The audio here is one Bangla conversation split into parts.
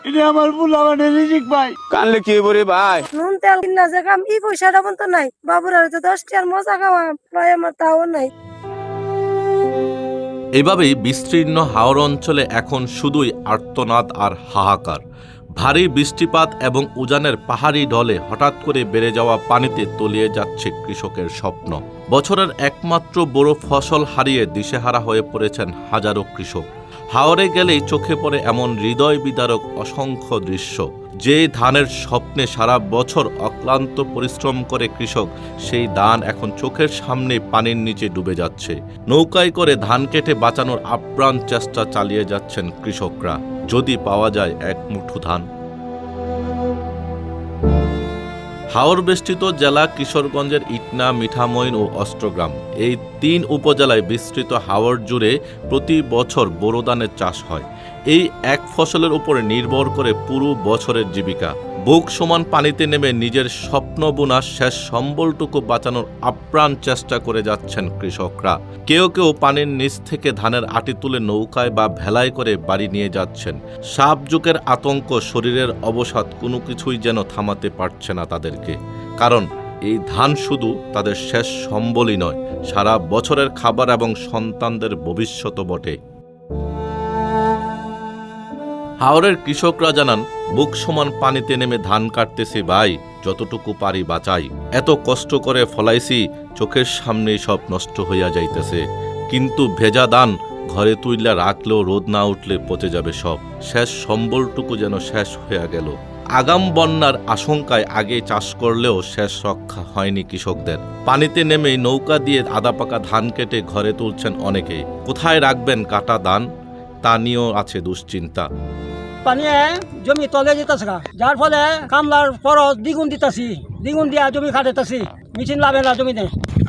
এটা আমার পোলাপানের রিজিক ভাই। কানলে কি হইব রে ভাই? নুন তেল কিনা যে কাম ই পয়সাটা বলতো নাই, বাবুর আর তো 10 টাকার মজা খাওয়া প্রায় আমার তাও নাই। এভাবেই বিস্তীর্ণ হাওর অঞ্চলে এখন শুধুই আর্তনাদ আর হাহাকার। ভারী বৃষ্টিপাত এবং উজানের পাহাড়ি ঢলে হঠাৎ করে বেড়ে যাওয়া পানিতে তলিয়ে যাচ্ছে কৃষকের স্বপ্ন। বছরের একমাত্র বড় ফসল হারিয়ে দিশেহারা হয়ে পড়েছেন হাজারো কৃষক। হাওরে গেলেই চোখে পড়ে এমন হৃদয় বিদারক অসংখ্য দৃশ্য। যে ধানের স্বপ্নে সারা বছর অক্লান্ত পরিশ্রম করে কৃষক, সেই ধান এখন চোখের সামনে পানির নিচে ডুবে যাচ্ছে। নৌকায় করে ধান কেটে বাঁচানোর আপ্রাণ চেষ্টা চালিয়ে যাচ্ছেন কৃষকরা, যদি পাওয়া যায় এক মুঠো ধান। হাওর বেষ্টিত জেলা কিশোরগঞ্জের ইটনা, মিঠামইন ও অষ্টগ্রাম, এই 3 উপজেলায় বিস্তৃত হাওর জুড়ে প্রতি বছর বোরো ধানের চাষ হয়। এই এক ফসলের উপরে নির্ভর করে পুরো বছরের জীবিকা। বুক সমান পানিতে নেমে নিজের স্বপ্ন বোনা শেষ সম্বলটুকু বাঁচানোর আপ্রাণ চেষ্টা করে যাচ্ছেন কৃষকরা। কেউ কেউ পানির নিচ থেকে ধানের আটি তুলে নৌকায় বা ভেলায় করে বাড়ি নিয়ে যাচ্ছেন। সাপ জোকের আতঙ্ক, শরীরের অবসাদ কোনো কিছুই যেন থামাতে পারছে না তাদেরকে। কারণ এই ধান শুধু তাদের শেষ সম্বলই নয়, সারা বছরের খাবার এবং সন্তানদের ভবিষ্যৎ বটে। হাওরের কৃষকরা জানান, বুক সমান পানিতে নেমে ধান কাটতেছি ভাই, যতটুকু পারি বাঁচাই। এত কষ্ট করে ফলাইছি, চোখের সামনেই সব নষ্ট হইয়া যাইতেছে। কিন্তু ভেজা ধান ঘরে তুইলা রাখলেও রোদ না উঠলে পচে যাবে সব। শেষ সম্বলটুকু যেন শেষ হইয়া গেল। আগাম বন্যার আশঙ্কায় আগে চাষ করলেও শেষ রক্ষা হয়নি কৃষকদের। পানিতে নেমেই নৌকা দিয়ে আদা পাকা ধান কেটে ঘরে তুলছেন অনেকেই। কোথায় রাখবেন কাটা ধান, তা নিয়েও আছে দুশ্চিন্তা। পানি জমি তলে যেতেছে, যার ফলে কামলার খরচ দ্বিগুণ দিতেছি, দ্বিগুণ দিয়া জমি কাটেতেছি, মেশিন লাভে না জমিতে।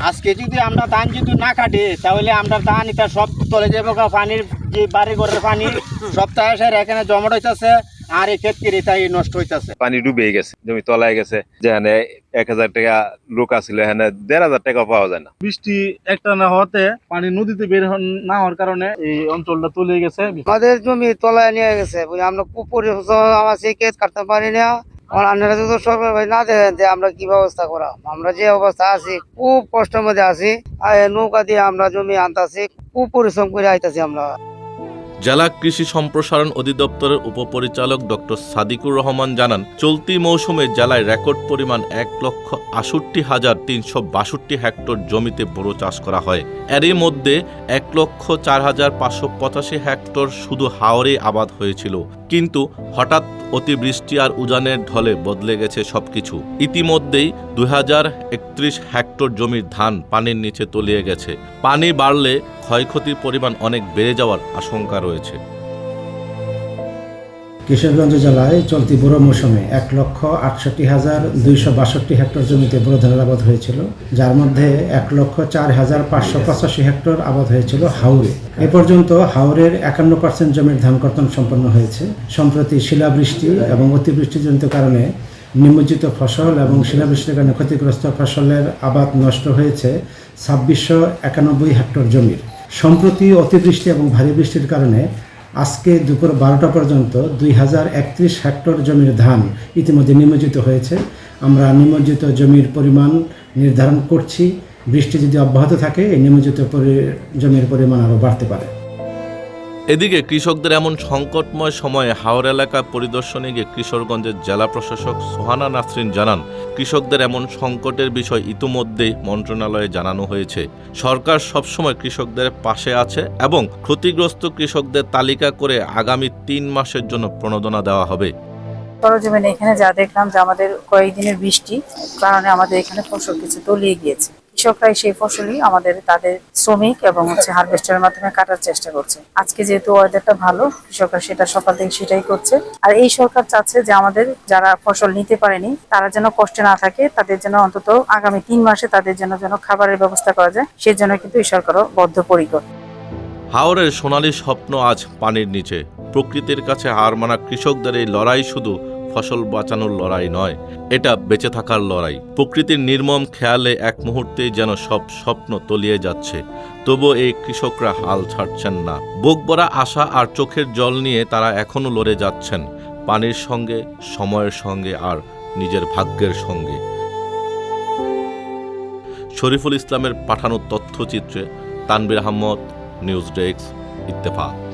আজকে যদি আমরা ধান যদি না কাটি, তাহলে আমরা ধান এটা সব চলে যাবো। পানির যে বাড়ি ঘরের পানি সপ্তাহে এসে এখানে জমাট হইতেছে, আর এই ক্ষেত তাই নষ্ট হইতেছে। পানি ডুবে গেছে, জমি তলায় গেছে। যেখানে 1000 টাকা লোক আছিল, এখানে 1500 টাকা পাওয়া যায় না। বৃষ্টি একটা না হওয়াতে পানি নদীতে বের না হওয়ার কারণে এই অঞ্চলটা তলিয়ে গেছে। আমাদের জমি তলায় নিয়ে গেছে, আমরা আমার সেই ক্ষেত কাটতে পারি না। আপনারা যদি সরকার ভাই না দেখেন যে আমরা কি ব্যবস্থা করা, আমরা যে অবস্থা আছি খুব কষ্টের মধ্যে আছি। নৌকা দিয়ে আমরা জমি আনতেছি, খুব পরিশ্রম করে আইতাছি আমরা। জেলা কৃষি সম্প্রসারণ অধিদপ্তরের উপপরিচালক ডক্টর সাদিকুর রহমান জানান, চলতি মৌসুমে জেলায় রেকর্ড পরিমাণ 1,68,362 হেক্টর জমিতে বোরো চাষ করা হয়। এরই মধ্যে 1,04,585 হেক্টর শুধু হাওরে আবাদ হয়েছিল। কিন্তু হঠাৎ অতিবৃষ্টি আর উজানের ঢলে বদলে গেছে সবকিছু। ইতিমধ্যেই 2031 হেক্টর জমির ধান পানির নিচে তলিয়ে গেছে। পানি বাড়লে ক্ষয়ক্ষতির পরিমাণ অনেক বেড়ে যাওয়ার আশঙ্কা রয়েছে। কিশোরগঞ্জ জেলায় চলতি বোরো মৌসুমে 1,68,262 হেক্টর জমিতে বোরো ধানের আবাদ হয়েছিল, যার মধ্যে 1,04,585 হেক্টর আবাদ হয়েছিল হাওরে। এ পর্যন্ত হাওরের 51% জমির ধান কর্তন সম্পন্ন হয়েছে। সম্প্রতি শিলাবৃষ্টি এবং অতিবৃষ্টিজনিত কারণে নিমজ্জিত ফসল এবং শিলাবৃষ্টির কারণে ক্ষতিগ্রস্ত ফসলের আবাদ নষ্ট হয়েছে 2691 হেক্টর জমির। সম্প্রতি অতিবৃষ্টি এবং ভারী বৃষ্টির কারণে আজকে দুপুর 12টা পর্যন্ত 2031 হেক্টর জমির ধান ইতিমধ্যে নিমজ্জিত হয়েছে। আমরা নিমজ্জিত জমির পরিমাণ নির্ধারণ করছি। বৃষ্টি যদি অব্যাহত থাকে, এই নিমজ্জিত জমির পরিমাণ আরও বাড়তে পারে। এদিকে কৃষকদের এমন সংকটময় সময়ে হাওর এলাকা পরিদর্শনে গিয়ে কিশোরগঞ্জের জেলা প্রশাসক সোহানা নাসরিন জানান, কৃষকদের এমন সংকটের বিষয় ইতিমধ্যেই মন্ত্রণালয়ে জানানো হয়েছে। সরকার সবসময় কৃষকদের পাশে আছে এবং ক্ষতিগ্রস্ত কৃষকদের তালিকা করে আগামী 3 মাসের জন্য প্রণোদনা দেওয়া হবে। সরজমিনে এখানে যা দেখলাম যে আমাদের কয়েকদিনের বৃষ্টি কারণে আমাদের এখানে ফসল কিছু তলিয়ে গিয়েছে। কৃষকরা সেই ফসলই আমাদের তাদের শ্রমিক এবং হারভেস্টারের মাধ্যমে কাটার চেষ্টা করছে। আজকে যেহেতু ওয়েদারটা ভালো, কৃষকরা সেটা সকাল থেকে সেটাই করছে। আর এই সরকার চাচ্ছে যে আমাদের যারা ফসল নিতে পারেনি তারা যেন কষ্টে না থাকে, তাদের জন্য অন্তত আগামী 3 মাসে তাদের জন্য খাবারের ব্যবস্থা করা যায়, সেজন্য কিন্তু এই সরকারও বদ্ধপরিকর। হাওরের সোনালী স্বপ্ন আজ পানির নিচে। প্রকৃতির কাছে হার মানা কৃষকদের এই লড়াই শুধু ফসল বাঁচানোর লড়াই নয়, এটা বেঁচে থাকার লড়াই। প্রকৃতির নির্মম খেয়ালে এক মুহূর্তেই যেন সব স্বপ্ন তলিয়ে যাচ্ছে। তবুও এই কৃষকরা হাল ছাড়ছেন না। বুক ভরা আশা আর চোখের জল নিয়ে তারা এখনো লড়ে যাচ্ছেন। পানির সঙ্গে, সময়ের সঙ্গে আর নিজের ভাগ্যের সঙ্গে। শরীফুল ইসলামের পাঠানো তথ্যচিত্রে তানবীর আহমদ, নিউজ ডেস্ক, ইত্তেফাক।